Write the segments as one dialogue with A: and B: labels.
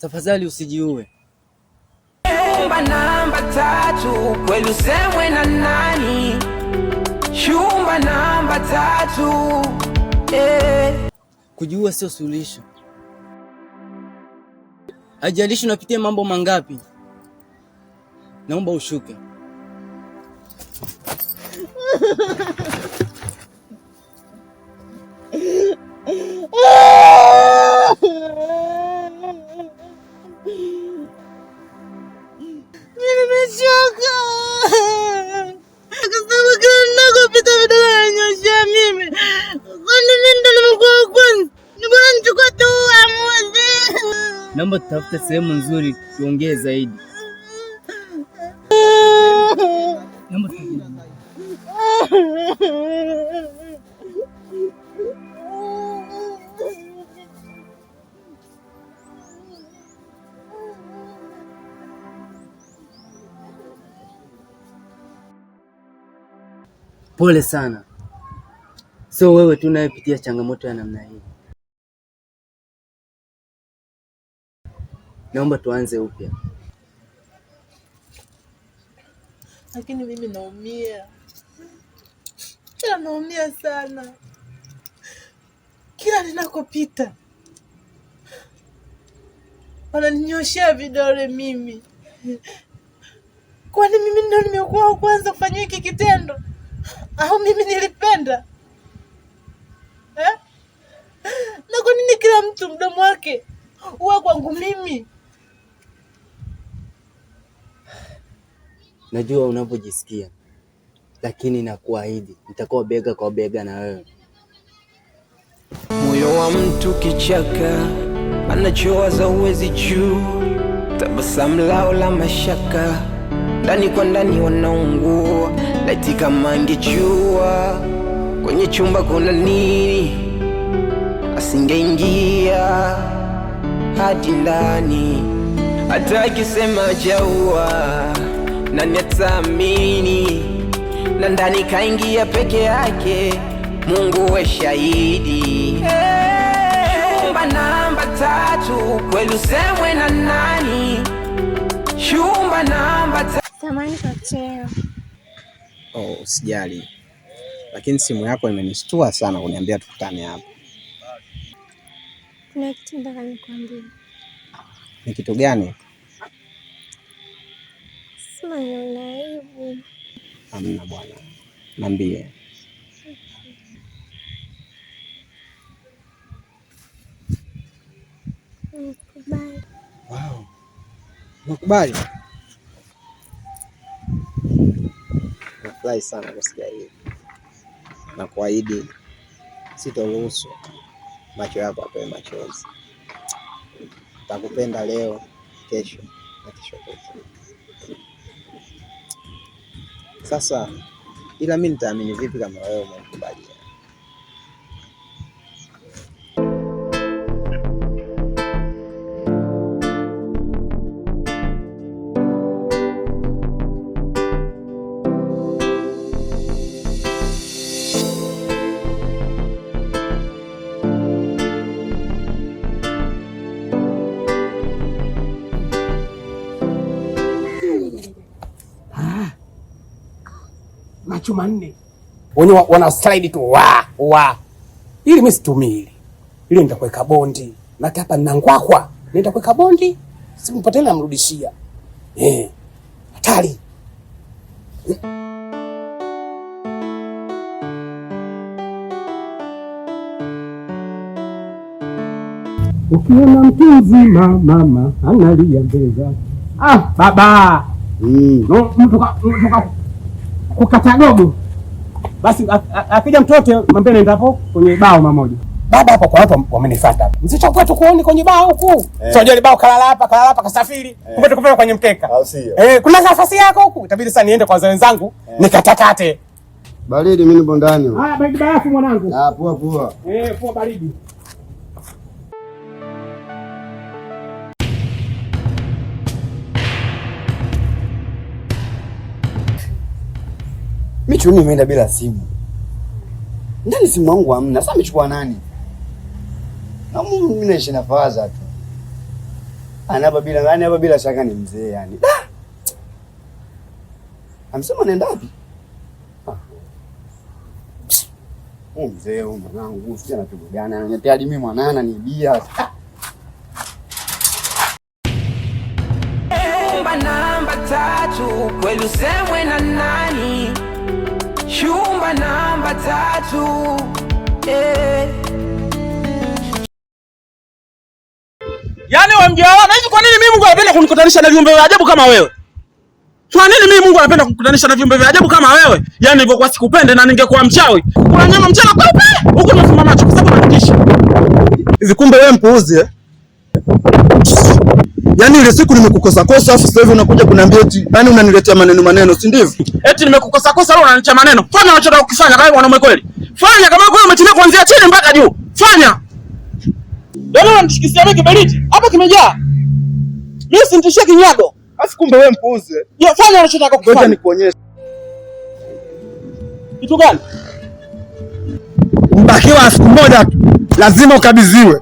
A: tafadhali usijiue.
B: Chumba namba 3 kweli usemwe na nani? Chumba namba 3.
A: Kujiua sio suluhisho. Haijalishi unapitia mambo mangapi. Naomba ushuke.
C: Nimechoka. Akasema kila ninakopita vidole ananyoshia mimi. Kwani mimi ndo nimekuwa kwanza? Mbona nichukua tu uamuzi?
A: Naomba tutafute sehemu nzuri tuongee zaidi. Naomba pole sana. Sio wewe tu unayepitia changamoto ya namna hii. Naomba tuanze upya.
C: Lakini mimi naumia. Naumia sana. Kila ninakopita wananinyoshea vidole mimi. Kwani mimi ndo nimekuwa wa kwanza kufanya hiki kitendo? Au mimi nilipenda? Na kwa nini kila mtu mdomo wake huwa kwangu mimi?
A: Najua unavyojisikia, lakini nakuahidi nitakuwa bega kwa bega na wewe.
B: Moyo wa mtu kichaka, anachowaza uwezi juu. Tabasamu lao la mashaka, ndani kwa ndani wanaungua. Laiti kama angejua kwenye chumba kuna nini, asingeingia hadi ndani. Hata akisema jaua, nani ataamini? Na ndani kaingia peke yake, Mungu we shahidi. Chumba namba 3 kweli usemwe na nani? Chumba namba 3.
D: Samahani kwa cheo.
E: Usijali. Lakini simu yako imenishtua sana kuniambia tukutane hapa.
D: Kuna kitu nataka nikwambie.
E: Ni kitu gani?
D: Sema ni aibu.
E: Hamna bwana. Niambie.
D: Nakubali.
E: Wow. Nakubali. Nafurahi sana kusikia hivi. Na kuahidi sitoruhusu macho yako atoe machozi. Nitakupenda leo, kesho na kesho kutwa. Sasa ila mimi nitaamini vipi kama wewe umekubali?
F: Macho manne. Wana slide tu wa. Ili mimi situmii ile nitakuweka bondi. Na hapa nina ngwakwa. Nenda kuweka bondi, simpate na mrudishia. Hatari. Ukiona mtu mzima mama analia mbele. Baba. No, mtu kukata gogo. Basi akija mtoto mwambie nenda hapo kwenye bao mamoja. Baba hapo kwa watu wamenifuata hapa. Msichokwe tu kuoni kwenye bao huku. Sio ile bao kalala hapa kasafiri. Kumbe tukufanya kwenye mkeka.
E: Au sio?
F: Kuna nafasi yako huku. Itabidi sasa niende kwa wenzangu nikatakate.
E: Baridi mimi nipo ndani.
F: Baridi barafu mwanangu.
E: Poa.
F: Poa baridi.
E: Michuni imeenda bila simu. Ndani simu yangu hamna. Sasa amechukua nani? Na mimi naishi na faza tu.
A: Anaba bila ngani hapa bila shaka ni mzee yani. Amsema nenda wapi? Mzee huyu mwanangu sija na kitu gani ananiletea hadi mimi mwanana ni bia.
B: Chumba namba 3 kweli usemwe na nani? Chumba namba 3
F: Yaani wamjaona hivi, kwa nini mimi Mungu anapenda kunikutanisha na viumbe vya ajabu kama wewe? Kwa nini mimi Mungu anapenda kunikutanisha na viumbe vya ajabu kama wewe? Yaani hivyo kwa sikupende na ningekuwa mchawi. Kuna nyama mchana kweupe, huko nafunga macho kwa sababu unanikisha.
G: Hivi kumbe wewe mpuuzi eh? Yaani ile siku nimekukosa kosa afu sasa hivi unakuja kuniambia eti yaani unaniletea maneno si ndivyo?
F: Eti nimekukosa kosa leo unaniletea maneno. Fanya unachotaka kukifanya kama mwanaume kweli. Fanya kama kweli umetimia kuanzia chini mpaka juu. Fanya. Ndio unanishikisia mimi kiberiti. Hapa kimejaa. Mimi sinitishie kinyago.
G: Afu kumbe wewe mpuuzi.
F: Je, fanya unachotaka kufanya.
G: Ngoja nikuonyeshe.
F: Kitu gani?
G: Mbakiwa siku moja tu. Lazima ukabidhiwe.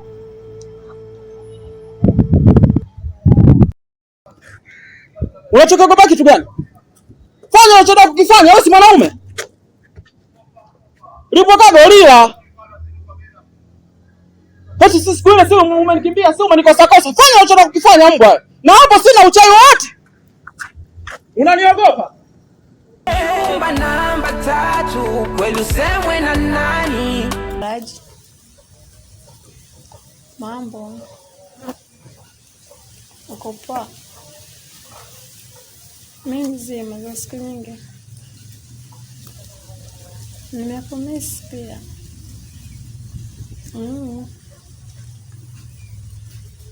F: Unachokogopa kitu gani? Fanya unachotaka kukifanya, wewe si mwanaume. Ulipokaa gorila. Basi sisi siku ile sio umenikimbia, sio umenikosa kosa. Fanya unachotaka kukifanya mbwa. Na hapo sina uchawi wote. Unaniogopa?
B: Chumba namba 3 kweli usemwe na nani?
D: Mambo. Uko poa? Mimi mzima za siku nyingi. Nimekumisi pia.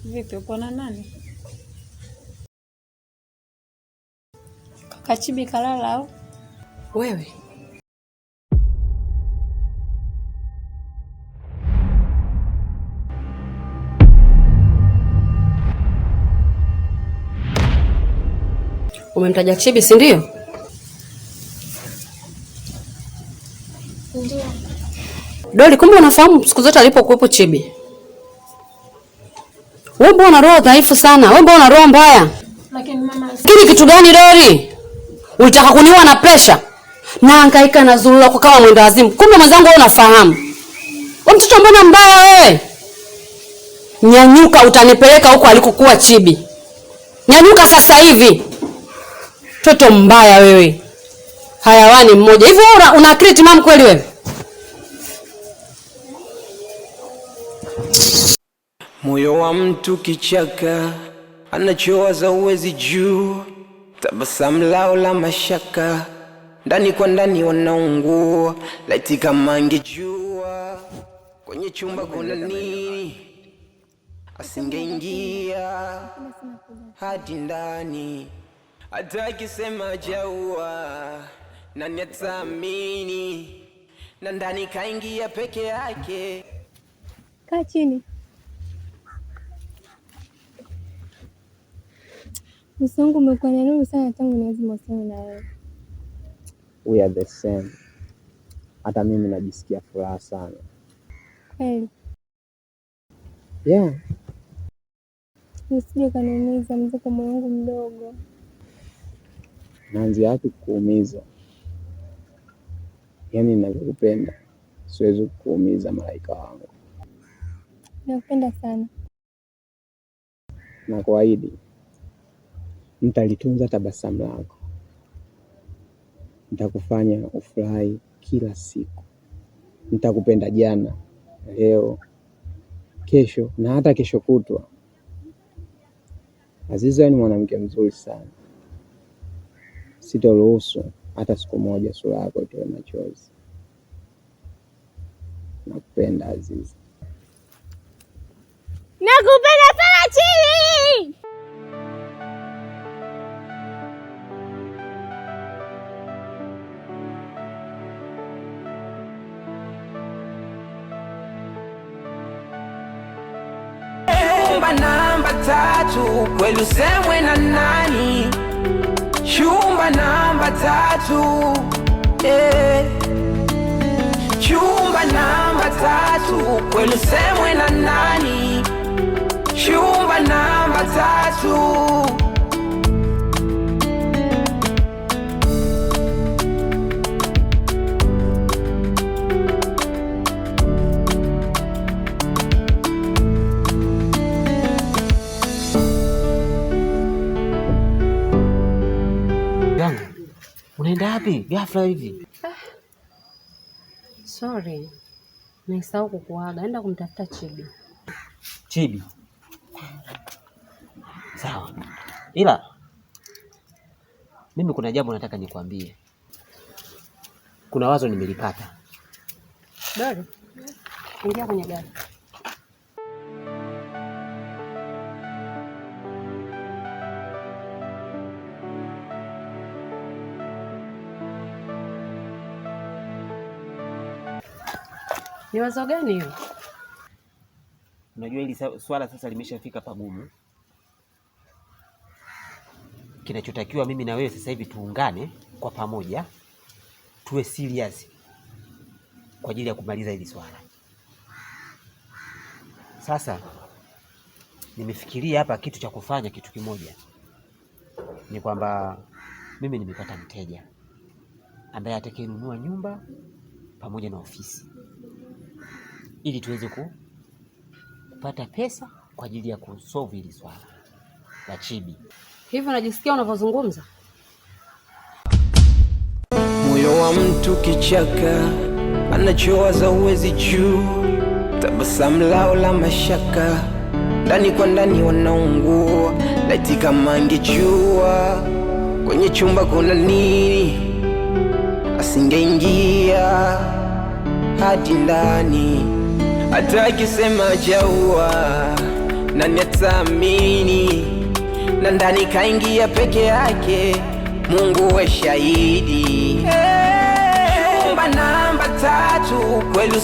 D: Vipi, uko na nani? Kaka Chibi kalala au?
H: Wewe umemtaja Chibi si ndio?
D: Ndio.
H: Doli, kumbe unafahamu siku zote alipokuwepo Chibi. Wewe mbona una roho dhaifu sana? Wewe mbona una roho mbaya?
D: Lakini mama,
H: Lakini kitu gani Doli? Ulitaka kuniua na pressure? Na hangaika na zulula kwa kama mwenda wazimu. Kumbe mwenzangu wewe unafahamu. Wewe mtoto mbona mbaya wewe? Nyanyuka utanipeleka huko alikokuwa Chibi. Nyanyuka sasa hivi. Mtoto mbaya wewe. Hayawani mmoja. Hivi wewe una create mama kweli wewe?
B: Moyo wa mtu kichaka, anachowaza uwezi juu, tabasamu lao la mashaka, ndani kwa ndani wanaungua, laiti kama angejua kwenye chumba kuna nini, asingeingia hadi ndani, hata akisema jaua, nani ataamini, na ndani kaingia peke yake.
D: kaa chini. Uso wangu umekuwa na nuru sana tangu nianze mahusiano na wewe.
E: We are the same. Hata mimi najisikia furaha sana.
D: Kweli?
E: Yeah.
D: Usije kaniumiza mzee, moyo wangu mdogo.
E: Naanzia wapi kuumiza? Yaani ninakupenda. Siwezi kuumiza malaika wangu.
D: Nakupenda sana.
E: Na kuahidi nitalitunza tabasamu lako. Nitakufanya ufurahi kila siku. Nitakupenda jana, leo, kesho na hata kesho kutwa. Aziza ni mwanamke mzuri sana. Sitoruhusu hata siku moja sura yako itoe machozi. Nakupenda Aziza.
C: Nakupenda sana Chili.
B: Chumba namba 3 kweli usemwe na nani? Chumba namba 3 Chumba namba 3 kweli usemwe na nani? chumba namba 3.
I: Unaenda wapi ghafla hivi?
H: Sorry. Nisahau kukuaga. Naenda kumtafuta Chibi.
I: Chibi? Sawa. Ila mimi kuna jambo nataka nikwambie. Kuna wazo nimelipata.
H: Dori. Ingia kwenye gari. Ni wazo gani hiyo?
I: Unajua hili swala sasa limeshafika pagumu. Kinachotakiwa mimi na wewe sasa hivi tuungane kwa pamoja, tuwe serious kwa ajili ya kumaliza hili swala. Sasa nimefikiria hapa kitu cha kufanya, kitu kimoja. Ni kwamba mimi nimepata mteja ambaye atakayenunua nyumba pamoja na ofisi, ili tuweze kupata pesa kwa ajili ya kusolve hili swala la Chibi.
H: Hivi unajisikia unavyozungumza?
B: Moyo wa mtu kichaka, anachowaza uwezi juu. Tabasamu lao la mashaka, ndani kwa ndani wanaungua. Laiti kama angejua kwenye chumba kuna nini, asingeingia hadi ndani. Hata akisema jaua, nani ataamini? Na ndani kaingia peke yake, Mungu we shahidi. Chumba namba 3 kweli.